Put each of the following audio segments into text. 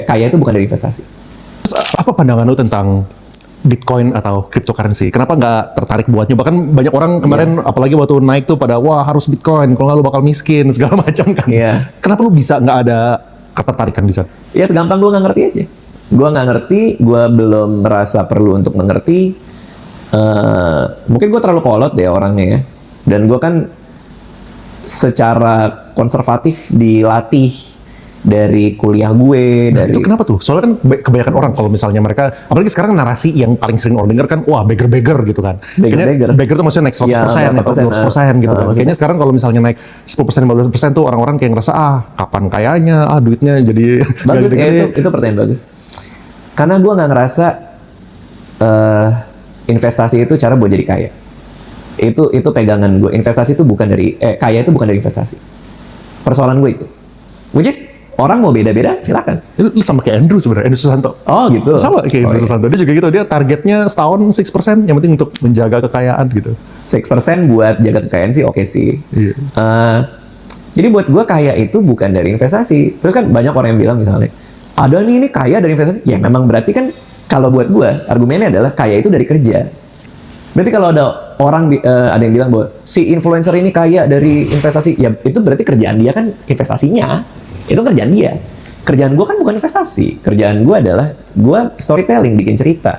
Kaya itu bukan dari investasi. Terus apa pandangan lu tentang Bitcoin atau cryptocurrency? Kenapa nggak tertarik buat nyoba? Kan banyak orang kemarin, apalagi waktu naik tuh pada, wah harus Bitcoin, kalau nggak lu bakal miskin, segala macam kan. Kenapa lu bisa nggak ada ketertarikan di sana? Ya segampang gue nggak ngerti aja. Gue nggak ngerti, gue belum merasa perlu untuk mengerti. Mungkin gue terlalu kolot deh orangnya ya. Dan gue kan secara konservatif dilatih dari kuliah gue. Nah, itu kenapa tuh? Soalnya kan kebanyakan orang kalau misalnya mereka, apalagi sekarang narasi yang paling sering orang dengar kan, wah beggar gitu kan. Beggar tuh maksudnya naik 100% atau 12% gitu kan. Kayaknya sekarang kalau misalnya naik 10%, 15% tuh orang-orang kayak ngerasa, kapan kayanya, duitnya jadi bagus ya, itu pertanyaan bagus. Karena gue nggak ngerasa investasi itu cara buat jadi kaya. Itu pegangan gue. Investasi itu bukan dari kaya itu bukan dari investasi. Persoalan gue itu. Which is orang mau beda-beda, silakan. Itu sama kayak Andrew sebenarnya, Andrew Susanto. Oh gitu. Sama kayak Andrew Susanto. Dia juga gitu, dia targetnya setahun 6%, yang penting untuk menjaga kekayaan gitu. 6% buat jaga kekayaan sih oke sih. Iya. Jadi buat gue kaya itu bukan dari investasi. Terus kan banyak orang yang bilang misalnya, ada nih ini kaya dari investasi. Ya memang berarti kan kalau buat gue, argumennya adalah kaya itu dari kerja. Berarti kalau ada orang, ada yang bilang bahwa si influencer ini kaya dari investasi, ya itu berarti kerjaan dia kan investasinya. Itu kerjaan dia. Kerjaan gue kan bukan investasi. Kerjaan gue adalah gue storytelling, bikin cerita.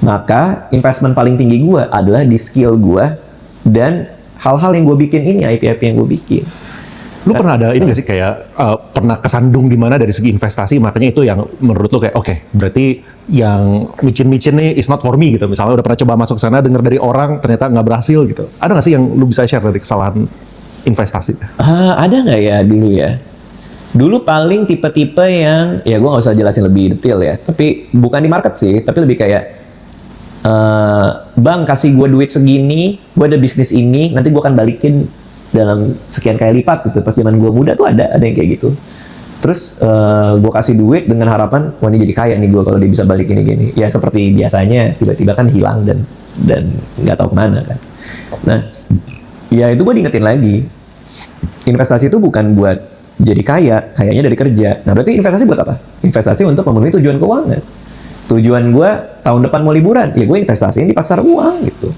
Maka investment paling tinggi gue adalah di skill gue dan hal-hal yang gue bikin ini, IP-IP yang gue bikin. Lu pernah ada ini gak sih kayak pernah kesandung di mana dari segi investasi, makanya itu yang menurut lu kayak oke, berarti yang micin-micin nih is not for me gitu. Misalnya udah pernah coba masuk sana, dengar dari orang ternyata nggak berhasil gitu. Ada nggak sih yang lu bisa share dari kesalahan investasi? Ada nggak ya dulu ya? Dulu paling tipe-tipe yang, ya gue nggak usah jelasin lebih detail ya, tapi bukan di market sih, tapi lebih kayak, bang kasih gue duit segini, gue ada bisnis ini, nanti gue akan balikin dalam sekian kali lipat gitu. Pas zaman gue muda tuh ada yang kayak gitu. Terus gue kasih duit dengan harapan, wah ini jadi kaya nih gue kalau dia bisa balik gini-gini. Ya seperti biasanya, tiba-tiba kan hilang dan nggak tahu kemana kan. Nah, ya itu gue diingetin lagi, investasi itu bukan buat jadi kayanya dari kerja. Nah berarti investasi buat apa? Investasi untuk memenuhi tujuan keuangan. Tujuan gue tahun depan mau liburan, ya gue investasiin di pasar uang gitu.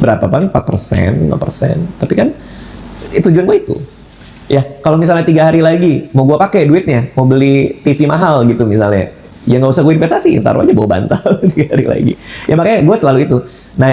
Berapa paling 4%, 5%. Tapi kan tujuan gue itu. Ya kalau misalnya 3 hari lagi mau gue pakai duitnya, mau beli TV mahal gitu misalnya, ya nggak usah gue investasi, taruh aja bawa bantal 3 hari lagi. Ya makanya gue selalu itu. Nah